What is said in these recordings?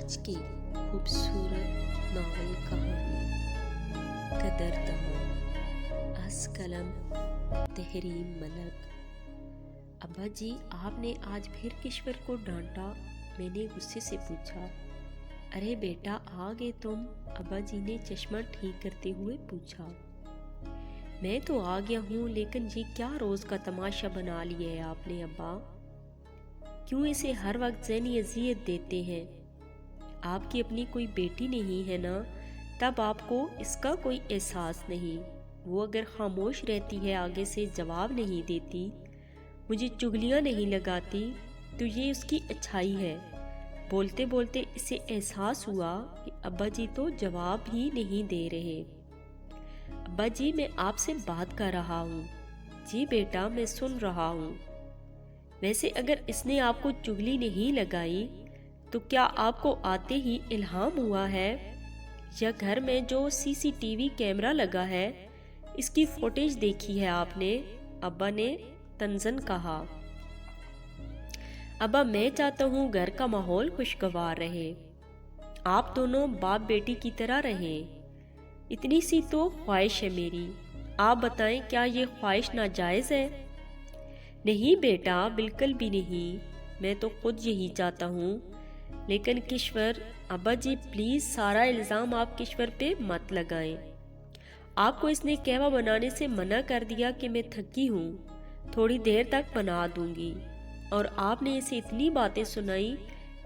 آج کی خوبصورت ناول کہانی قدرداں از قلم تحریم ملک۔ ابا جی، آپ نے آج پھر کشور کو ڈانٹا؟ میں نے غصے سے پوچھا۔ ارے بیٹا، آ گئے تم؟ ابا جی نے چشمہ ٹھیک کرتے ہوئے پوچھا۔ میں تو آ گیا ہوں، لیکن یہ کیا روز کا تماشا بنا لیا ہے آپ نے ابا؟ کیوں اسے ہر وقت ذہنی اذیت دیتے ہیں؟ آپ کی اپنی کوئی بیٹی نہیں ہے نا؟ تب آپ کو اس کا کوئی احساس نہیں۔ وہ اگر خاموش رہتی ہے، آگے سے جواب نہیں دیتی، مجھے چگلیاں نہیں لگاتی، تو یہ اس کی اچھائی ہے۔ بولتے بولتے اسے احساس ہوا کہ ابا جی تو جواب ہی نہیں دے رہے۔ ابا جی، میں آپ سے بات کر رہا ہوں۔ جی بیٹا، میں سن رہا ہوں۔ ویسے اگر اس نے آپ کو چگلی نہیں لگائی تو کیا آپ کو آتے ہی الہام ہوا ہے، یا گھر میں جو سی سی ٹی وی کیمرہ لگا ہے اس کی فوٹیج دیکھی ہے آپ نے؟ ابا نے تنزن کہا۔ ابا، میں چاہتا ہوں گھر کا ماحول خوشگوار رہے، آپ دونوں باپ بیٹی کی طرح رہیں۔ اتنی سی تو خواہش ہے میری، آپ بتائیں کیا یہ خواہش ناجائز ہے؟ نہیں بیٹا، بالکل بھی نہیں، میں تو خود یہی چاہتا ہوں۔ لیکن کشور، ابا جی پلیز سارا الزام آپ کشور پہ مت لگائیں۔ آپ کو اس نے قہوہ بنانے سے منع کر دیا کہ میں تھکی ہوں، تھوڑی دیر تک بنا دوں گی، اور آپ نے اسے اتنی باتیں سنائی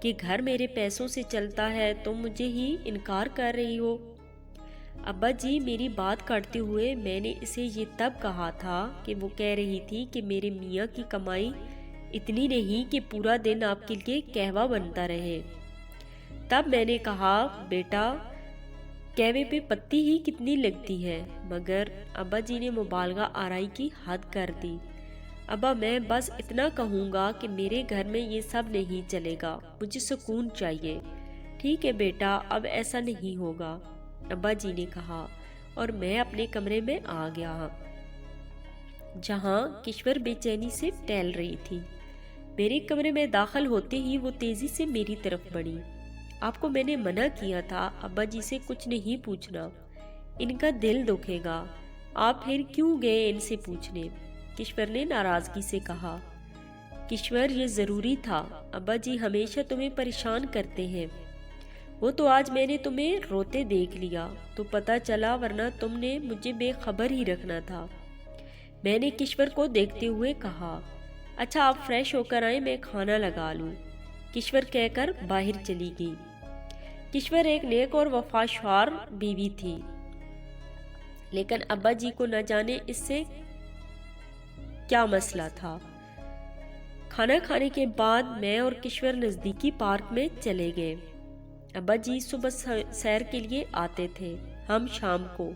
کہ گھر میرے پیسوں سے چلتا ہے، تم مجھے ہی انکار کر رہی ہو۔ ابا جی، میری بات کاٹتے ہوئے میں نے اسے یہ تب کہا تھا کہ وہ کہہ رہی تھی کہ میرے میاں کی کمائی اتنی نہیں کہ پورا دن آپ کے لیے قہوہ بنتا رہے۔ تب میں نے کہا، بیٹا قہوے پہ پتی ہی کتنی لگتی ہے، مگر ابا جی نے مبالغہ آرائی کی حد کر دی۔ ابا، میں بس اتنا کہوں گا کہ میرے گھر میں یہ سب نہیں چلے گا، مجھے سکون چاہیے۔ ٹھیک ہے بیٹا، اب ایسا نہیں ہوگا، ابا جی نے کہا، اور میں اپنے کمرے میں آ گیا، جہاں کشور بے چینی سے ٹہل رہی تھی۔ میرے کمرے میں داخل ہوتے ہی وہ تیزی سے میری طرف بڑھی۔ آپ کو میں نے منع کیا تھا ابا جی سے کچھ نہیں پوچھنا، ان کا دل دکھے گا۔ آپ پھر کیوں گئے ان سے پوچھنے؟ کشور نے ناراضگی سے کہا۔ کشور، یہ ضروری تھا، ابا جی ہمیشہ تمہیں پریشان کرتے ہیں۔ وہ تو آج میں نے تمہیں روتے دیکھ لیا تو پتہ چلا، ورنہ تم نے مجھے بے خبر ہی رکھنا تھا۔ میں نے کشور کو دیکھتے ہوئے کہا، اچھا آپ فریش ہو کر آئیں، میں کھانا لگا لوں۔ کشور کہہ کر باہر چلی گئی۔ کشور ایک نیک اور وفادار بیوی تھی، لیکن ابا جی کو نہ جانے اس سے کیا مسئلہ تھا۔ کھانا کھانے کے بعد میں اور کشور نزدیکی پارک میں چلے گئے۔ ابا جی صبح سیر کے لیے آتے تھے، ہم شام کو۔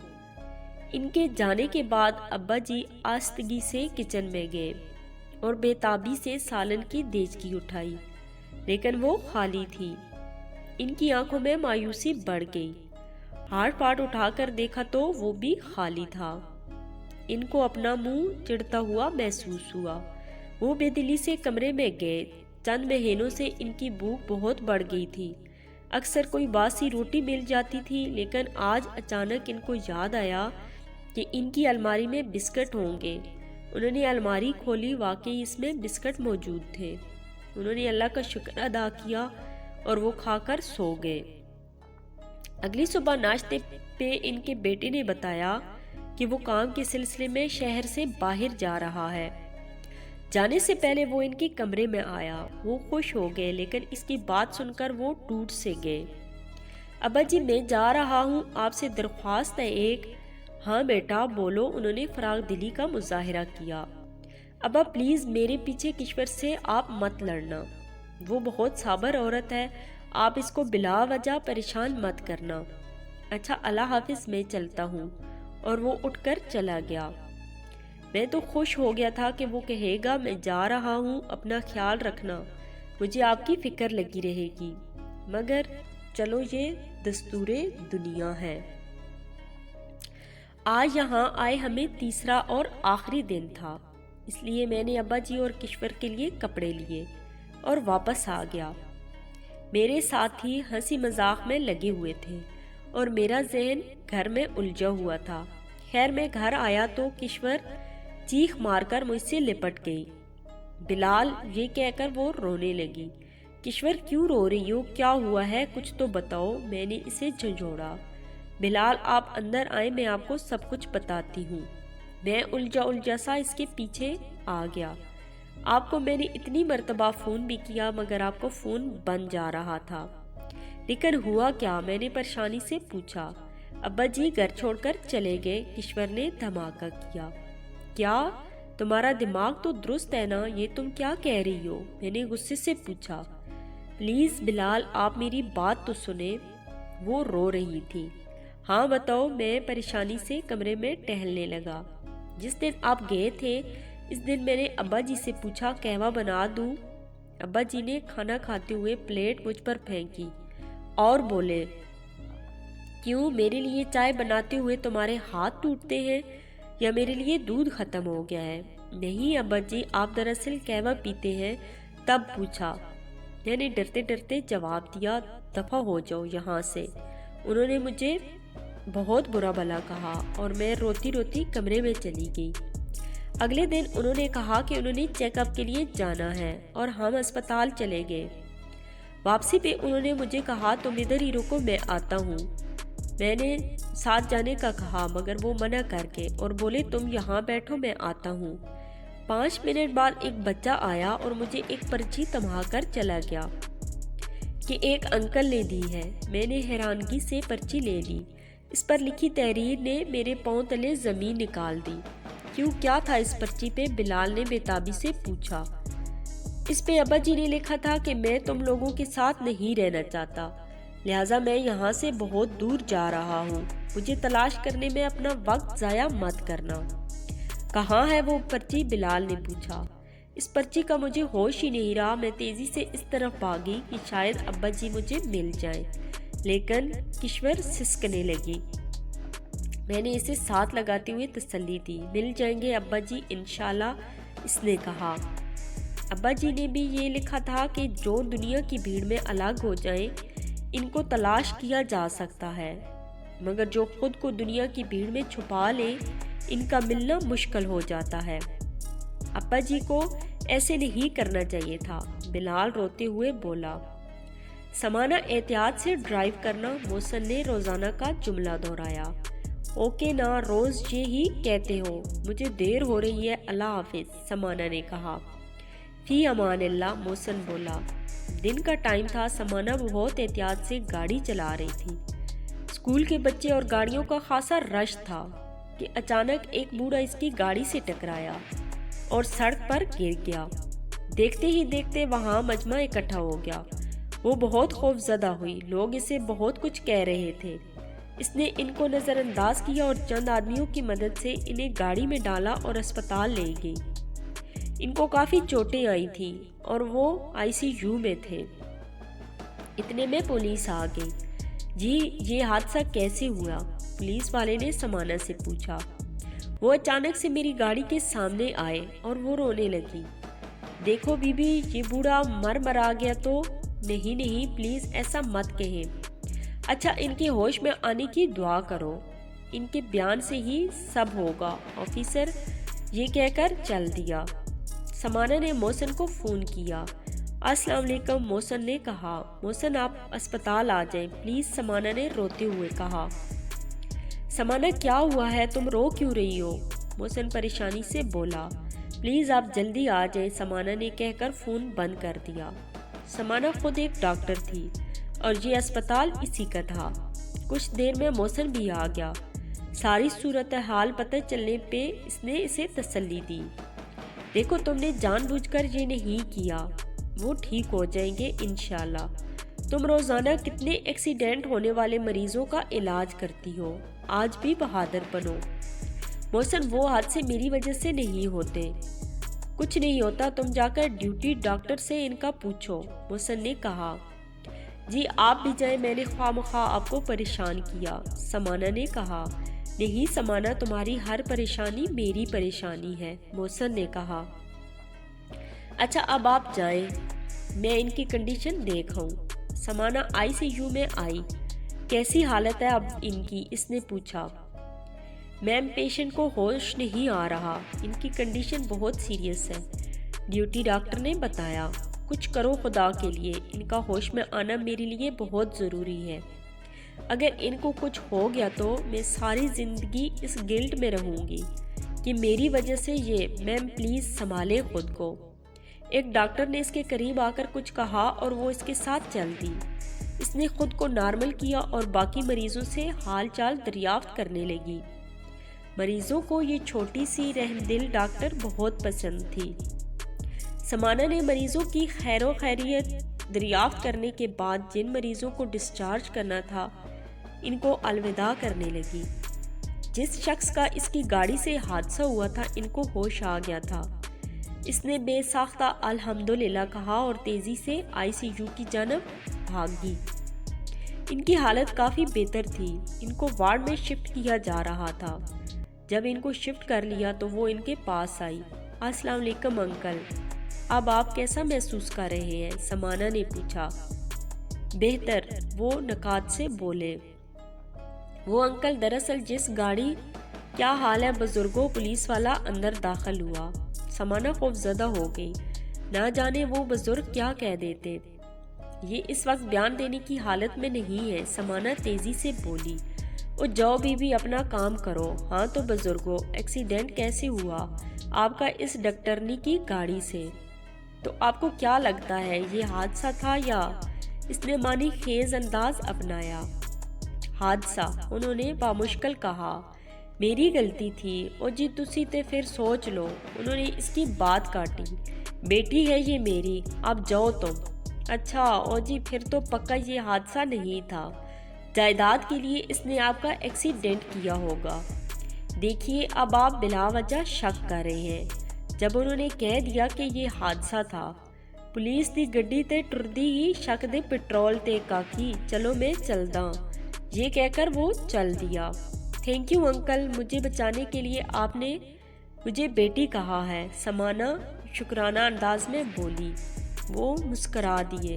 ان کے جانے کے بعد ابا جی آہستگی سے کچن میں گئے اور بے تابی سے سالن کی دیچکی اٹھائی، لیکن وہ خالی تھی۔ ان کی آنکھوں میں مایوسی بڑھ گئی۔ ہاٹ پاٹ اٹھا کر دیکھا تو وہ بھی خالی تھا۔ ان کو اپنا منہ چڑھتا ہوا محسوس ہوا۔ وہ بے دلی سے کمرے میں گئے۔ چند مہینوں سے ان کی بھوک بہت بڑھ گئی تھی۔ اکثر کوئی باسی روٹی مل جاتی تھی، لیکن آج اچانک ان کو یاد آیا کہ ان کی الماری میں بسکٹ ہوں گے۔ انہوں نے الماری کھولی، واقعی اس میں بسکٹ موجود تھے۔ انہوں نے اللہ کا شکر ادا کیا اور وہ کھا کر سو گئے۔ اگلی صبح ناشتے پہ ان کے بیٹے نے بتایا کہ وہ کام کے سلسلے میں شہر سے باہر جا رہا ہے۔ جانے سے پہلے وہ ان کے کمرے میں آیا۔ وہ خوش ہو گئے، لیکن اس کی بات سن کر وہ ٹوٹ سے گئے۔ ابا جی، میں جا رہا ہوں، آپ سے درخواست ہے ایک۔ ہاں بیٹا بولو، انہوں نے فراغ دلی کا مظاہرہ کیا۔ ابا پلیز میرے پیچھے کشور سے آپ مت لڑنا، وہ بہت صابر عورت ہے، آپ اس کو بلا وجہ پریشان مت کرنا۔ اچھا اللہ حافظ، میں چلتا ہوں، اور وہ اٹھ کر چلا گیا۔ میں تو خوش ہو گیا تھا کہ وہ کہے گا میں جا رہا ہوں، اپنا خیال رکھنا، مجھے آپ کی فکر لگی رہے گی، مگر چلو یہ دستور دنیا ہے۔ آج یہاں آئے ہمیں تیسرا اور آخری دن تھا، اس لیے میں نے ابا جی اور کشور کے لیے کپڑے لیے اور واپس آ گیا۔ میرے ساتھی ہنسی مذاق میں لگے ہوئے تھے اور میرا ذہن گھر میں الجھا ہوا تھا۔ خیر میں گھر آیا تو کشور چیخ مار کر مجھ سے لپٹ گئی۔ بلال، یہ کہہ کر وہ رونے لگی۔ کشور، کیوں رو رہی ہو؟ کیا ہوا ہے؟ کچھ تو بتاؤ، میں نے اسے جھنجھوڑا۔ بلال، آپ اندر آئیں، میں آپ کو سب کچھ بتاتی ہوں۔ میں الجھا سا اس کے پیچھے آ گیا۔ آپ کو میں نے اتنی مرتبہ فون بھی کیا مگر آپ کو فون بند جا رہا تھا۔ لیکن ہوا کیا؟ میں نے پریشانی سے پوچھا۔ ابا جی گھر چھوڑ کر چلے گئے، کشور نے دھماکہ کیا۔ کیا؟ تمہارا دماغ تو درست ہے نا؟ یہ تم کیا کہہ رہی ہو؟ میں نے غصے سے پوچھا۔ پلیز بلال، آپ میری بات تو سنیں۔ وہ رو رہی تھی۔ ہاں بتاؤ۔ میں پریشانی سے کمرے میں ٹہلنے لگا۔ جس دن آپ گئے تھے اس دن میں نے ابا جی سے پوچھا قہوہ بنا دوں؟ ابا جی نے کھانا کھاتے ہوئے پلیٹ مجھ پر پھینکی اور بولے، کیوں؟ میرے لیے چائے بناتے ہوئے تمہارے ہاتھ ٹوٹتے ہیں یا میرے لیے دودھ ختم ہو گیا ہے؟ نہیں ابا جی، آپ دراصل قہوہ پیتے ہیں۔ تب پوچھا۔ میں نے ڈرتے ڈرتے جواب دیا، دفع ہو جاؤ یہاں سے۔ انہوں نے مجھے بہت برا بھلا کہا اور میں روتی روتی کمرے میں چلی گئی۔ اگلے دن انہوں نے کہا کہ انہوں نے چیک اپ کے لیے جانا ہے اور ہم اسپتال چلے گئے۔ واپسی پہ انہوں نے مجھے کہا تم ادھر ہی رکو، میں آتا ہوں۔ میں نے ساتھ جانے کا کہا مگر وہ منع کر کے اور بولے تم یہاں بیٹھو، میں آتا ہوں۔ 5 منٹ بعد ایک بچہ آیا اور مجھے ایک پرچی تمہا کر چلا گیا کہ ایک انکل نے دی ہے۔ میں نے حیرانگی سے پرچی لے لی۔ اس پر لکھی تحریر نے میرے پاؤں تلے زمین نکال دی۔ کیوں، کیا تھا اس پرچی پہ؟ بلال نے بےتابی سے پوچھا۔ اس پہ ابا جی نے لکھا تھا کہ میں تم لوگوں کے ساتھ نہیں رہنا چاہتا، لہٰذا میں یہاں سے بہت دور جا رہا ہوں۔ مجھے تلاش کرنے میں اپنا وقت ضائع مت کرنا۔ کہاں ہے وہ پرچی؟ بلال نے پوچھا۔ اس پرچی کا مجھے ہوش ہی نہیں رہا۔ میں تیزی سے اس طرف بھاگی کہ شاید ابا جی مجھے مل جائیں، لیکن کشور سسکنے لگی۔ میں نے اسے ساتھ لگاتے ہوئے تسلی دی۔ مل جائیں گے ابا جی انشاءاللہ، اس نے کہا۔ ابا جی نے بھی یہ لکھا تھا کہ جو دنیا کی بھیڑ میں الگ ہو جائیں ان کو تلاش کیا جا سکتا ہے، مگر جو خود کو دنیا کی بھیڑ میں چھپا لیں ان کا ملنا مشکل ہو جاتا ہے۔ ابا جی کو ایسے نہیں کرنا چاہیے تھا، بلال روتے ہوئے بولا۔ سمانہ، احتیاط سے ڈرائیو کرنا، محسن نے روزانہ کا جملہ دہرایا۔ اوکے نا، روز یہی کہتے ہو۔ مجھے دیر ہو رہی ہے، اللہ حافظ، سمانہ نے کہا۔ فی امان اللہ، محسن بولا۔ دن کا ٹائم تھا۔ سمانہ بہت احتیاط سے گاڑی چلا رہی تھی۔ اسکول کے بچے اور گاڑیوں کا خاصا رش تھا کہ اچانک ایک بوڑھا اس کی گاڑی سے ٹکرایا اور سڑک پر گر گیا۔ دیکھتے ہی دیکھتے وہاں مجمع اکٹھا ہو گیا۔ وہ بہت خوف زدہ ہوئی۔ لوگ اسے بہت کچھ کہہ رہے تھے۔ اس نے ان کو نظر انداز کیا اور چند آدمیوں کی مدد سے انہیں گاڑی میں ڈالا اور اسپتال لے گئی۔ ان کو کافی چوٹیں آئی تھیں اور وہ ICU میں تھے۔ اتنے میں پولیس آ گئی۔ جی، یہ حادثہ کیسے ہوا؟ پولیس والے نے سمانہ سے پوچھا۔ وہ اچانک سے میری گاڑی کے سامنے آئے اور وہ رونے لگی۔ دیکھو بی بی، یہ بوڑھا مرا گیا تو؟ نہیں، پلیز ایسا مت کہیں۔ اچھا، ان کے ہوش میں آنے کی دعا کرو، ان کے بیان سے ہی سب ہوگا، آفیسر، یہ کہہ کر چل دیا۔ سمانہ نے محسن کو فون کیا۔ السلام علیکم، محسن نے کہا۔ محسن، آپ اسپتال آ جائیں پلیز، سمانہ نے روتے ہوئے کہا۔ سمانہ، کیا ہوا ہے؟ تم رو کیوں رہی ہو؟ محسن پریشانی سے بولا۔ پلیز آپ جلدی آ جائیں، سمانہ نے کہہ کر فون بند کر دیا۔ سمانہ خود ایک ڈاکٹر تھی اور یہ اسپتال اسی کا تھا۔ کچھ دیر میں محسن بھی آ گیا۔ ساری صورتحال پتہ چلنے پہ اس نے اسے تسلی دی۔ دیکھو، تم نے جان بوجھ کر یہ نہیں کیا، وہ ٹھیک ہو جائیں گے انشاءاللہ۔ تم روزانہ کتنے ایکسیڈنٹ ہونے والے مریضوں کا علاج کرتی ہو، آج بھی بہادر بنو۔ محسن، وہ حادثے میری وجہ سے نہیں ہوتے۔ کچھ نہیں ہوتا، تم جا کر ڈیوٹی ڈاکٹر سے ان کا پوچھو، محسن نے کہا۔ جی آپ بھی جائیں، میں نے خواہ مخواہ آپ کو پریشان کیا، سمانہ نے کہا۔ نہیں سمانہ، تمہاری ہر پریشانی میری پریشانی ہے، محسن نے کہا۔ اچھا اب آپ جائیں، میں ان کی کنڈیشن دیکھ آؤں۔ سمانہ ICU میں آئی۔ کیسی حالت ہے اب ان کی؟ اس نے پوچھا۔ میم پیشنٹ کو ہوش نہیں آ رہا، ان کی کنڈیشن بہت سیریس ہے، ڈیوٹی ڈاکٹر نے بتایا۔ کچھ کرو خدا کے لیے، ان کا ہوش میں آنا میرے لیے بہت ضروری ہے۔ اگر ان کو کچھ ہو گیا تو میں ساری زندگی اس گلٹ میں رہوں گی کہ میری وجہ سے یہ۔ میم پلیز سنبھالیں خود کو۔ ایک ڈاکٹر نے اس کے قریب آ کر کچھ کہا اور وہ اس کے ساتھ چل دی۔ اس نے خود کو نارمل کیا اور باقی مریضوں سے حال چال دریافت کرنے لگی۔ مریضوں کو یہ چھوٹی سی رحم دل ڈاکٹر بہت پسند تھی۔ سمانہ نے مریضوں کی خیر و خیریت دریافت کرنے کے بعد جن مریضوں کو ڈسچارج کرنا تھا ان کو الوداع کرنے لگی۔ جس شخص کا اس کی گاڑی سے حادثہ ہوا تھا ان کو ہوش آ گیا تھا۔ اس نے بے ساختہ الحمدللہ کہا اور تیزی سے ICU کی جانب بھاگی۔ ان کی حالت کافی بہتر تھی، ان کو وارڈ میں شفٹ کیا جا رہا تھا۔ جب ان کو شفٹ کر لیا تو وہ ان کے پاس آئی۔ السلام علیکم انکل، اب آپ کیسا محسوس کر رہے ہیں؟ سمانہ نے پوچھا۔ بہتر، وہ نکات سے بولے۔ وہ انکل دراصل جس گاڑی… کیا حال ہے بزرگوں؟ پولیس والا اندر داخل ہوا۔ سمانہ خوفزدہ ہو گئی، نہ جانے وہ بزرگ کیا کہہ دیتے۔ یہ اس وقت بیان دینے کی حالت میں نہیں ہے، سمانہ تیزی سے بولی۔ او جاؤ بی اپنا کام کرو۔ ہاں تو بزرگوں، ایکسیڈنٹ کیسے ہوا آپ کا اس ڈاکٹرنی کی گاڑی سے؟ تو آپ کو کیا لگتا ہے یہ حادثہ تھا یا… اس نے معنی خیز انداز اپنایا۔ حادثہ، انہوں نے بامشکل کہا۔ میری غلطی تھی۔ او جی تسی تے پھر سوچ لو۔ انہوں نے اس کی بات کاٹی۔ بیٹی ہے یہ میری، اب جاؤ تم۔ اچھا او جی پھر تو پکا یہ حادثہ نہیں تھا، جائیداد کے لیے اس نے آپ کا ایکسیڈنٹ کیا ہوگا۔ دیکھیے اب آپ بلا وجہ شک کر رہے ہیں۔ جب انہوں نے کہہ دیا کہ یہ حادثہ تھا، پولیس دی گڈی تے ٹردی ہی شک دے پٹرول تے کاکی، چلو میں چلداں، یہ کہہ کر وہ چل دیا۔ تھینک یو انکل، مجھے بچانے کے لیے آپ نے مجھے بیٹی کہا ہے، سمانہ شکرانہ انداز میں بولی۔ وہ مسکرا دیے۔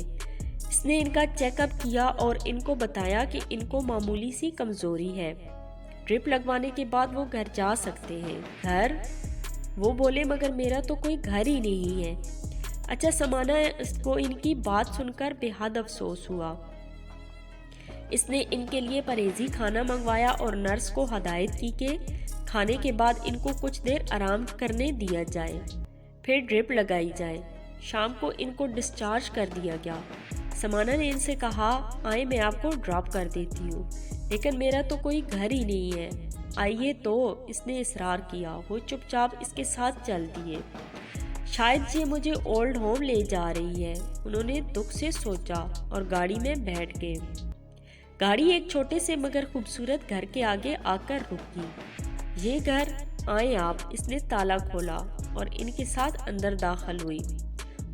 اس نے ان کا چیک اپ کیا اور ان کو بتایا کہ ان کو معمولی سی کمزوری ہے، ڈرپ لگوانے کے بعد وہ گھر جا سکتے ہیں۔ گھر؟ وہ بولے مگر میرا تو کوئی گھر ہی نہیں ہے۔ اچھا، سمانہ کو ان کی بات سن کر بے حد افسوس ہوا۔ اس نے ان کے لیے پرہیزی کھانا منگوایا اور نرس کو ہدایت کی کہ کھانے کے بعد ان کو کچھ دیر آرام کرنے دیا جائے، پھر ڈرپ لگائی جائے۔ شام کو ان کو ڈسچارج کر دیا گیا۔ سمانہ نے ان سے کہا، آئے میں آپ کو ڈراپ کر دیتی ہوں، لیکن میرا تو کوئی گھر ہی نہیں ہے۔ آئیے تو، اس نے اصرار کیا۔ وہ چپ چاپ اس کے ساتھ چل دیے۔ شاید یہ مجھے اولڈ ہوم لے جا رہی ہے، انہوں نے دکھ سے سوچا اور گاڑی میں بیٹھ گئے۔ گاڑی ایک چھوٹے سے مگر خوبصورت گھر کے آگے آ کر رک گئی۔ یہ گھر؟ آئیں آپ، اس نے تالا کھولا اور ان کے ساتھ اندر داخل ہوئی۔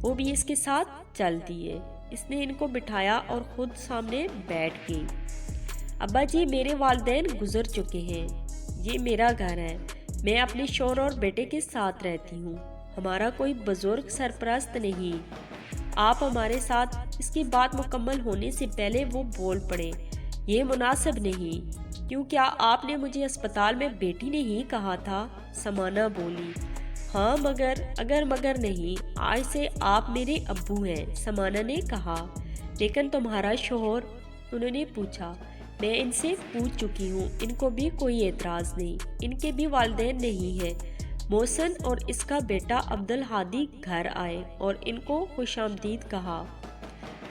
وہ بھی اس کے ساتھ چل دیے۔ اس نے ان کو بٹھایا اور خود سامنے بیٹھ گئی۔ ابا جی، میرے والدین گزر چکے ہیں، یہ میرا گھر ہے، میں اپنے شوہر اور بیٹے کے ساتھ رہتی ہوں، ہمارا کوئی بزرگ سرپرست نہیں، آپ ہمارے ساتھ۔ اس کی بات مکمل ہونے سے پہلے وہ بول پڑے، یہ مناسب نہیں، کیوں کیا آپ نے مجھے اسپتال میں بیٹی نہیں کہا تھا؟ سمانہ بولی۔ ہاں مگر نہیں، آج سے آپ میرے ابو ہیں، سمانہ نے کہا۔ لیکن تمہارا شوہر؟ انہوں نے پوچھا۔ میں ان سے پوچھ چکی ہوں، ان کو بھی کوئی اعتراض نہیں، ان کے بھی والدین نہیں ہیں۔ محسن اور اس کا بیٹا عبدالہادی گھر آئے اور ان کو خوش آمدید کہا۔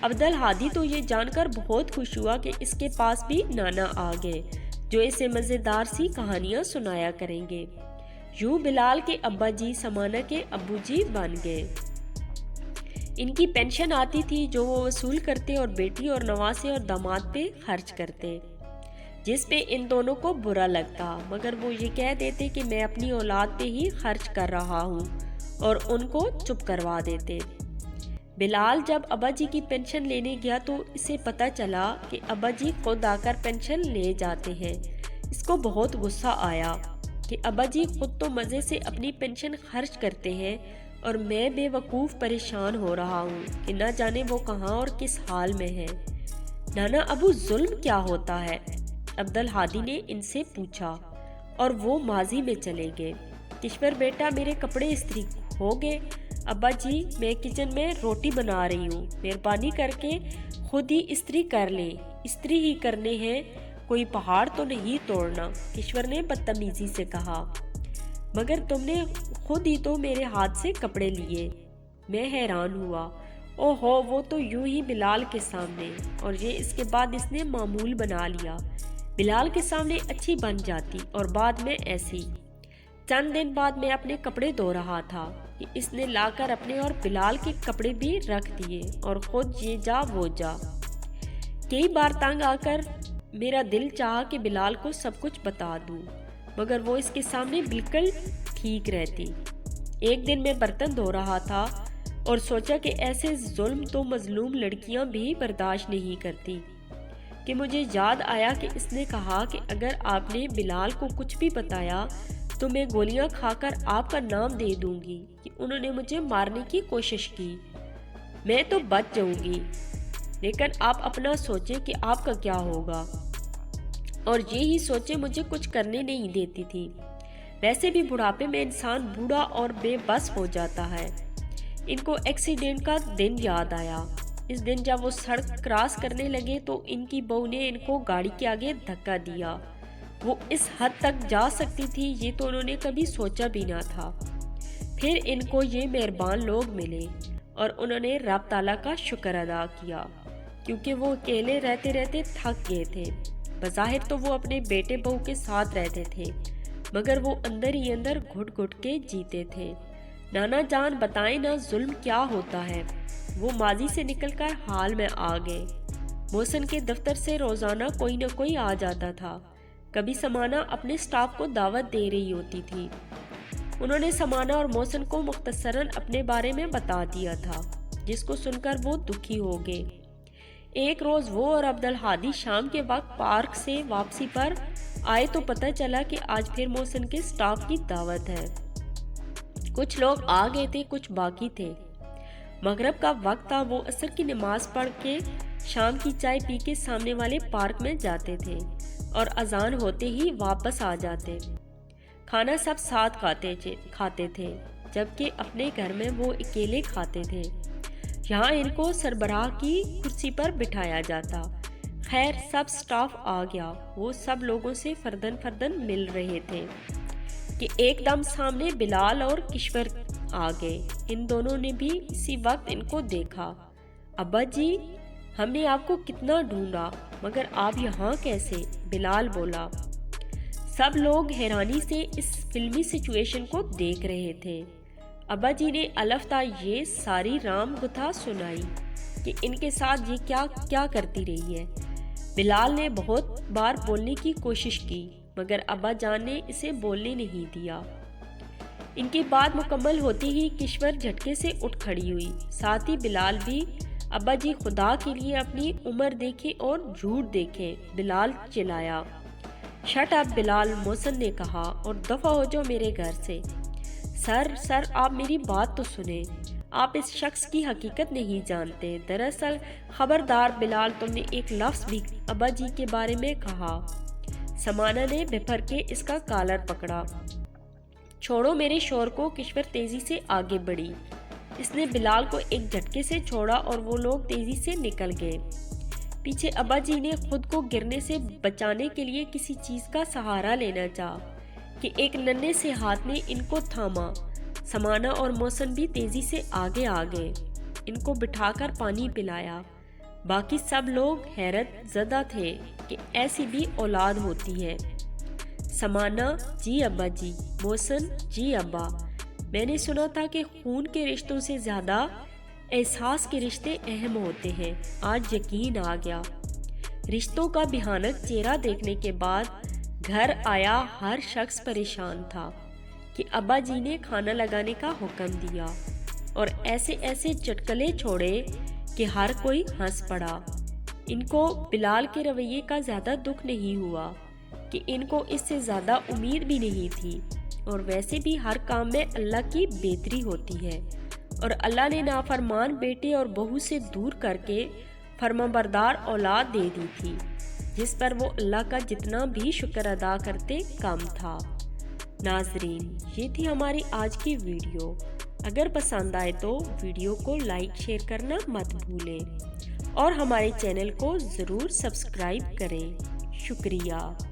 عبدالہادی تو یہ جان کر بہت خوش ہوا کہ اس کے پاس بھی نانا آ گئے جو اسے مزیدار سی کہانیاں سنایا کریں گے۔ یوں بلال کے ابا جی سمانہ کے ابو جی بن گئے۔ ان کی پینشن آتی تھی جو وہ وصول کرتے اور بیٹی اور نواسے اور داماد پہ خرچ کرتے، جس پہ ان دونوں کو برا لگتا، مگر وہ یہ کہہ دیتے کہ میں اپنی اولاد پہ ہی خرچ کر رہا ہوں اور ان کو چپ کروا دیتے۔ بلال جب ابا جی کی پینشن لینے گیا تو اسے پتا چلا کہ ابا جی خود آ کر پینشن لے جاتے ہیں۔ اس کو بہت غصہ آیا کہ ابا جی خود تو مزے سے اپنی پینشن خرچ کرتے ہیں اور میں بے وقوف پریشان ہو رہا ہوں کہ نہ جانے وہ کہاں اور کس حال میں ہے۔ نانا ابو ظلم کیا ہوتا ہے؟ عبدالہادی نے ان سے پوچھا اور وہ ماضی میں چلے گئے۔ کشور بیٹا میرے کپڑے استری ہو گئے؟ ابا جی میں کچن میں روٹی بنا رہی ہوں، مہربانی کر کے خود ہی استری کر لیں، استری ہی کرنے ہیں، کوئی پہاڑ تو نہیں توڑنا، کشور نے بدتمیزی سے کہا۔ مگر تم نے خود ہی تو میرے ہاتھ سے کپڑے لیے۔ میں حیران ہوا۔ اوہو وہ تو یوں ہی بلال کے سامنے، اور یہ اس کے بعد اس نے معمول بنا لیا، بلال کے سامنے اچھی بن جاتی اور بعد میں ایسی۔ چند دن بعد میں اپنے کپڑے دھو رہا تھا کہ اس نے لا کر اپنے اور بلال کے کپڑے بھی رکھ دیے اور خود یہ جا وہ جا۔ کئی بار تنگ آ کر میرا دل چاہا کہ بلال کو سب کچھ بتا دوں، مگر وہ اس کے سامنے بالکل ٹھیک رہتی۔ ایک دن میں برتن دھو رہا تھا اور سوچا کہ ایسے ظلم تو مظلوم لڑکیاں بھی برداشت نہیں کرتی، کہ مجھے یاد آیا کہ اس نے کہا کہ اگر آپ نے بلال کو کچھ بھی بتایا تو میں گولیاں کھا کر آپ کا نام دے دوں گی کہ انہوں نے مجھے مارنے کی کوشش کی۔ میں تو بچ جاؤں گی، لیکن آپ اپنا سوچیں کہ آپ کا کیا ہوگا۔ اور یہی سوچے مجھے کچھ کرنے نہیں دیتی تھی۔ ویسے بھی بڑھاپے میں انسان بوڑھا اور بے بس ہو جاتا ہے۔ ان کو ایکسیڈنٹ کا دن یاد آیا۔ اس دن جب وہ سڑک کراس کرنے لگے تو ان کی بہو نے ان کو گاڑی کے آگے دھکا دیا۔ وہ اس حد تک جا سکتی تھی یہ تو انہوں نے کبھی سوچا بھی نہ تھا۔ پھر ان کو یہ مہربان لوگ ملے اور انہوں نے رب تعالیٰ کا شکر ادا کیا، کیونکہ وہ اکیلے رہتے رہتے تھک گئے تھے۔ بظاہر تو وہ اپنے بیٹے بہو کے ساتھ رہتے تھے، مگر وہ اندر ہی اندر گھٹ گھٹ کے جیتے تھے۔ نانا جان بتائیں نا ظلم کیا ہوتا ہے؟ وہ ماضی سے نکل کر حال میں آ گئے۔ محسن کے دفتر سے روزانہ کوئی نہ کوئی آ جاتا تھا۔ کبھی سمانہ اپنے سٹاف کو دعوت دے رہی ہوتی تھی۔ انہوں نے سمانہ اور محسن کو مختصراً اپنے بارے میں بتا دیا تھا، جس کو سن کر وہ دکھی ہو گئے۔ ایک روز وہ اور عبدالہادی شام کے وقت پارک سے واپسی پر آئے تو پتہ چلا کہ آج پھر محسن کے سٹاف کی دعوت ہے۔ کچھ لوگ آ گئے تھے، کچھ باقی تھے۔ مغرب کا وقت تھا۔ وہ عصر کی نماز پڑھ کے شام کی چائے پی کے سامنے والے پارک میں جاتے تھے اور اذان ہوتے ہی واپس آ جاتے۔ کھانا سب ساتھ کھاتے تھے، جبکہ اپنے گھر میں وہ اکیلے کھاتے تھے۔ یہاں ان کو سربراہ کی کرسی پر بٹھایا جاتا۔ خیر سب سٹاف آ گیا۔ وہ سب لوگوں سے فردن فردن مل رہے تھے کہ ایک دم سامنے بلال اور کشور آ گئے۔ ان دونوں نے بھی اسی وقت ان کو دیکھا۔ ابا جی ہم نے آپ کو کتنا ڈھونڈا، مگر آپ یہاں کیسے؟ بلال بولا۔ سب لوگ حیرانی سے اس فلمی سچویشن کو دیکھ رہے تھے۔ ابا جی نے الفتہ یہ ساری رام گتھا سنائی کہ ان کے ساتھ یہ کیا کرتی رہی ہے۔ بلال نے بہت بار بولنے کی کوشش کی، مگر ابا جان نے اسے بولنے نہیں دیا۔ ان کی بات مکمل ہوتی ہی کشور جھٹکے سے اٹھ کھڑی ہوئی، ساتھ ہی بلال بھی۔ ابا جی خدا کے لیے اپنی عمر دیکھیں اور جھوٹ دیکھیں، بلال چلایا۔ شٹ اپ بلال، محسن نے کہا، اور دفع ہو جاؤ میرے گھر سے۔ سر آپ میری بات تو سنیں، آپ اس شخص کی حقیقت نہیں جانتے۔ دراصل خبردار بلال، تم نے ایک لفظ بھی ابا جی کے بارے میں کہا۔ سمانہ نے بھر کے اس کا کالر پکڑا۔ چھوڑو میرے شور کو، کشور تیزی سے آگے بڑھی۔ اس نے بلال کو ایک جھٹکے سے چھوڑا اور وہ لوگ تیزی سے نکل گئے۔ پیچھے ابا جی نے خود کو گرنے سے بچانے کے لیے کسی چیز کا سہارا لینا چاہا کہ ایک ننھے سے ہاتھ نے ان کو تھاما۔ سمانہ اور محسن بھی تیزی سے آگے آ گئے، ان کو بٹھا کر پانی پلایا۔ باقی سب لوگ حیرت زدہ تھے کہ ایسی بھی اولاد ہوتی ہے۔ سمانہ جی ابا جی، محسن جی ابا، میں نے سنا تھا کہ خون کے رشتوں سے زیادہ احساس کے رشتے اہم ہوتے ہیں۔ آج یقین آ گیا۔ رشتوں کا بھیانک چہرہ دیکھنے کے بعد گھر آیا ہر شخص پریشان تھا کہ ابا جی نے کھانا لگانے کا حکم دیا اور ایسے چٹکلے چھوڑے کہ ہر کوئی ہنس پڑا۔ ان کو بلال کے رویے کا زیادہ دکھ نہیں ہوا کہ ان کو اس سے زیادہ امید بھی نہیں تھی، اور ویسے بھی ہر کام میں اللہ کی بہتری ہوتی ہے۔ اور اللہ نے نافرمان بیٹے اور بہو سے دور کر کے فرمانبردار اولاد دے دی تھی، جس پر وہ اللہ کا جتنا بھی شکر ادا کرتے کم تھا۔ ناظرین، یہ تھی ہماری آج کی ویڈیو۔ اگر پسند آئے تو ویڈیو کو لائک شیئر کرنا مت بھولیں اور ہمارے چینل کو ضرور سبسکرائب کریں۔ شکریہ۔